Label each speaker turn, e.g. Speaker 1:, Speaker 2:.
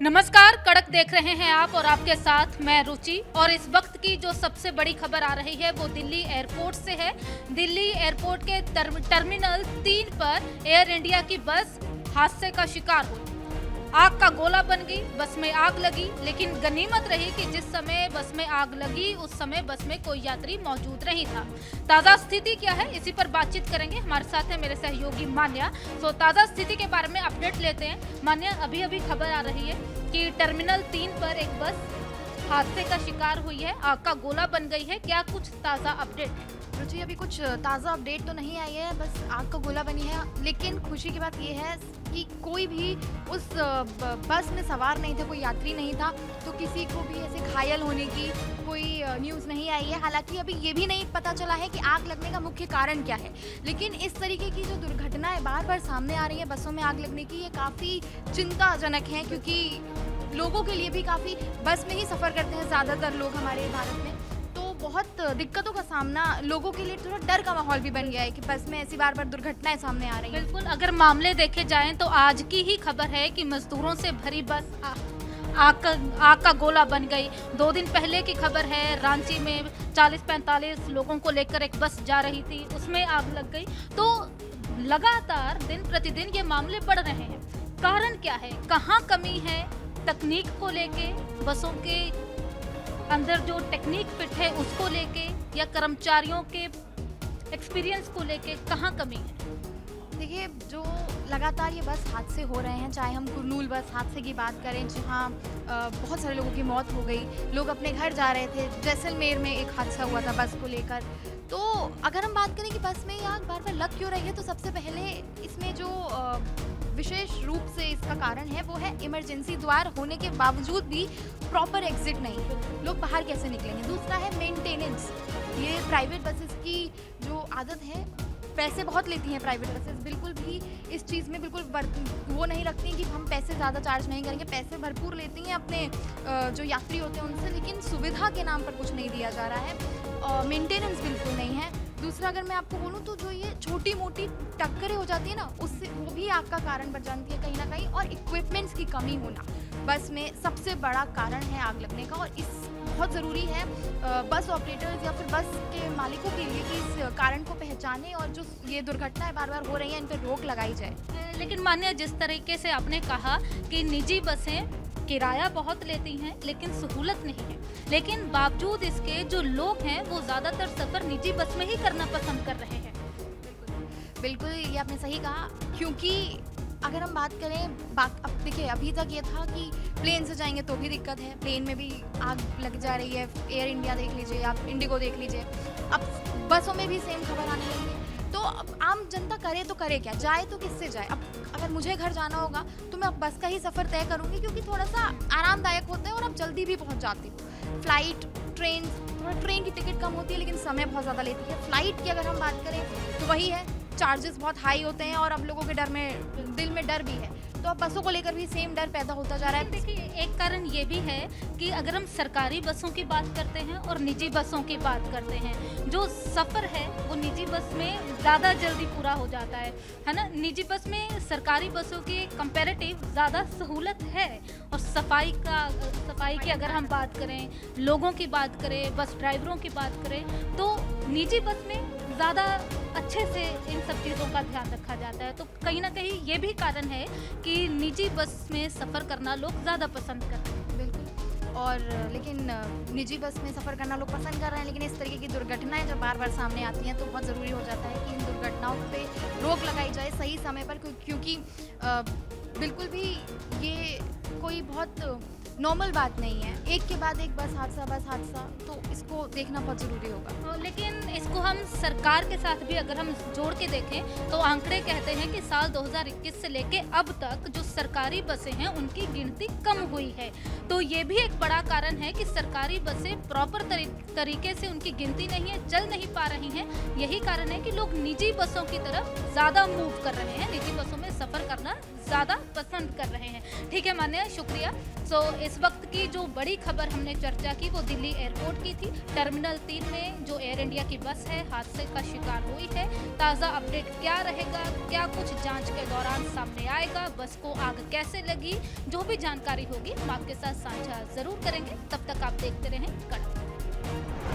Speaker 1: नमस्कार, कड़क देख रहे हैं आप और आपके साथ मैं रुचि। और इस वक्त की जो सबसे बड़ी खबर आ रही है वो दिल्ली एयरपोर्ट से है। दिल्ली एयरपोर्ट के टर्मिनल 3 पर एयर इंडिया की बस हादसे का शिकार हुई। आग का गोला बन गई, बस में आग लगी, लेकिन गनीमत रही कि जिस समय बस में आग लगी उस समय बस में कोई यात्री मौजूद नहीं था। ताज़ा स्थिति क्या है, इसी पर बातचीत करेंगे। हमारे साथ है मेरे सहयोगी मान्या। तो ताज़ा स्थिति के बारे में अपडेट लेते हैं। मान्या, अभी अभी खबर आ रही है कि टर्मिनल 3 पर एक बस हादसे का शिकार हुई है, आग का गोला बन गई है। क्या कुछ ताज़ा अपडेट है?
Speaker 2: रुचि, अभी कुछ ताज़ा अपडेट तो नहीं आई है, बस आग का गोला बनी है। लेकिन खुशी की बात यह है कि कोई भी उस बस में सवार नहीं था, कोई यात्री नहीं था, तो किसी को भी ऐसे घायल होने की कोई न्यूज़ नहीं आई है। हालांकि अभी ये भी नहीं पता चला है कि आग लगने का मुख्य कारण क्या है। लेकिन इस तरीके की जो दुर्घटनाएं बार बार सामने आ रही है बसों में आग लगने की, ये काफ़ी चिंताजनक है, क्योंकि लोगों के लिए भी काफ़ी, बस में ही सफ़र करते हैं ज़्यादातर लोग हमारे भारत में, तो बहुत दिक्कतों का सामना, लोगों के लिए थोड़ा डर का माहौल भी बन गया है कि बस में ऐसी बार बार दुर्घटनाएं सामने आ रही हैं।
Speaker 1: बिल्कुल, अगर मामले देखे जाएं तो आज की ही खबर है कि मजदूरों से भरी बस आग का गोला बन गई। 2 दिन पहले की खबर है, रांची में 40-45 लोगों को लेकर एक बस जा रही थी, उसमें आग लग गई। तो लगातार दिन प्रतिदिन ये मामले बढ़ रहे हैं। कारण क्या है, कहाँ कमी है? तकनीक को लेके, बसों के अंदर जो टेक्निक फिट है उसको लेके, या कर्मचारियों के एक्सपीरियंस को लेके कहाँ कमी है?
Speaker 2: देखिए, जो लगातार ये बस हादसे हो रहे हैं, चाहे हम कुरनूल बस हादसे की बात करें जहाँ बहुत सारे लोगों की मौत हो गई, लोग अपने घर जा रहे थे, जैसलमेर में एक हादसा हुआ था बस को लेकर। तो अगर हम बात करें कि बस में ये आग बार बार लग क्यों रही है, तो सबसे पहले इसमें जो विशेष रूप से इसका कारण है वो है इमरजेंसी द्वार होने के बावजूद भी प्रॉपर एग्जिट नहीं है, लोग बाहर कैसे निकलेंगे। दूसरा है मेंटेनेंस। ये प्राइवेट बसेस की जो आदत है, पैसे बहुत लेती हैं प्राइवेट बसेस, बिल्कुल भी इस चीज़ में बिल्कुल वो नहीं रखती हैं कि हम पैसे ज़्यादा चार्ज नहीं करेंगे। पैसे भरपूर लेती हैं अपने जो यात्री होते हैं उनसे, लेकिन सुविधा के नाम पर कुछ नहीं दिया जा रहा है। मेंटेनेंस बिल्कुल नहीं है। दूसरा, अगर मैं आपको बोलूँ तो जो ये छोटी मोटी टक्करें हो जाती है ना, उससे वो भी आग का कारण बन जाती है कहीं ना कहीं। और इक्विपमेंट्स की कमी होना बस में सबसे बड़ा कारण है आग लगने का। और इस बहुत ज़रूरी है बस ऑपरेटर्स या फिर बस के मालिकों के लिए कि इस कारण को पहचाने और जो ये दुर्घटनाएं बार बार हो रही हैं इन पर रोक लगाई जाए।
Speaker 1: लेकिन मान्य, जिस तरीके से आपने कहा कि निजी बसें किराया बहुत लेती हैं लेकिन सहूलत नहीं है, लेकिन बावजूद इसके जो लोग हैं वो ज़्यादातर सफ़र निजी बस में ही करना पसंद कर रहे हैं।
Speaker 2: बिल्कुल, ये आपने सही कहा, क्योंकि अगर हम बात करें अब देखिए, अभी तक ये था कि प्लेन से जाएंगे तो भी दिक्कत है, प्लेन में भी आग लग जा रही है। एयर इंडिया देख लीजिए, आप इंडिगो देख लीजिए, अब बसों में भी सेम खबर आने लगी है। तो अब आम जनता करे तो करे क्या, जाए तो किससे जाए। अब अगर मुझे घर जाना होगा तो मैं अब बस का ही सफ़र तय करूँगी, क्योंकि थोड़ा सा आरामदायक होता है और आप जल्दी भी पहुँच जाती हो। फ्लाइट, ट्रेन, थोड़ा ट्रेन की टिकट कम होती है लेकिन समय बहुत ज़्यादा लेती है। फ्लाइट की अगर हम बात करें तो वही है, चार्जेस बहुत हाई होते हैं और अब लोगों के दिल में डर भी है। तो अब बसों को लेकर भी सेम डर पैदा होता जा रहा है।
Speaker 1: देखिए, एक कारण ये भी है कि अगर हम सरकारी बसों की बात करते हैं और निजी बसों की बात करते हैं, जो सफ़र है वो निजी बस में ज़्यादा जल्दी पूरा हो जाता है ना। निजी बस में सरकारी बसों के कंपैरेटिव ज़्यादा सहूलत है। और सफाई की अगर हम बात करें, लोगों की बात करें, बस ड्राइवरों की बात करें, तो निजी बस में ज़्यादा अच्छे से इन सब चीज़ों का ध्यान रखा जाता है। तो कहीं ना कहीं ये भी कारण है कि निजी बस में सफ़र करना लोग ज़्यादा पसंद करते हैं।
Speaker 2: बिल्कुल, और लेकिन निजी बस में सफ़र करना लोग पसंद कर रहे हैं, लेकिन इस तरीके की दुर्घटनाएं जब बार बार सामने आती हैं तो बहुत ज़रूरी हो जाता है कि इन दुर्घटनाओं पे रोक लगाई जाए सही समय पर, क्योंकि बिल्कुल भी ये कोई बहुत नॉर्मल बात नहीं है। एक के बाद एक बस हादसा, तो इसको देखना बहुत ज़रूरी होगा।
Speaker 1: लेकिन इसको हम सरकार के साथ भी अगर हम जोड़ के देखें तो आंकड़े कहते हैं कि साल 2021 से लेके अब तक जो सरकारी बसें हैं उनकी गिनती कम हुई है। तो ये भी एक बड़ा कारण है कि सरकारी बसें प्रॉपर तरीके से उनकी गिनती नहीं है, चल नहीं पा रही हैं। यही कारण है कि लोग निजी बसों की तरफ ज़्यादा मूव कर रहे हैं, निजी बसों में सफ़र करना ज़्यादा पसंद कर रहे हैं। ठीक है मान्या, शुक्रिया। इस वक्त की जो बड़ी खबर हमने चर्चा की वो दिल्ली एयरपोर्ट की थी। टर्मिनल 3 में जो एयर इंडिया की बस है हादसे का शिकार हुई है। ताज़ा अपडेट क्या रहेगा, क्या कुछ जांच के दौरान सामने आएगा, बस को आग कैसे लगी, जो भी जानकारी होगी हम आपके साथ साझा जरूर करेंगे। तब तक आप देखते रहें कड़क।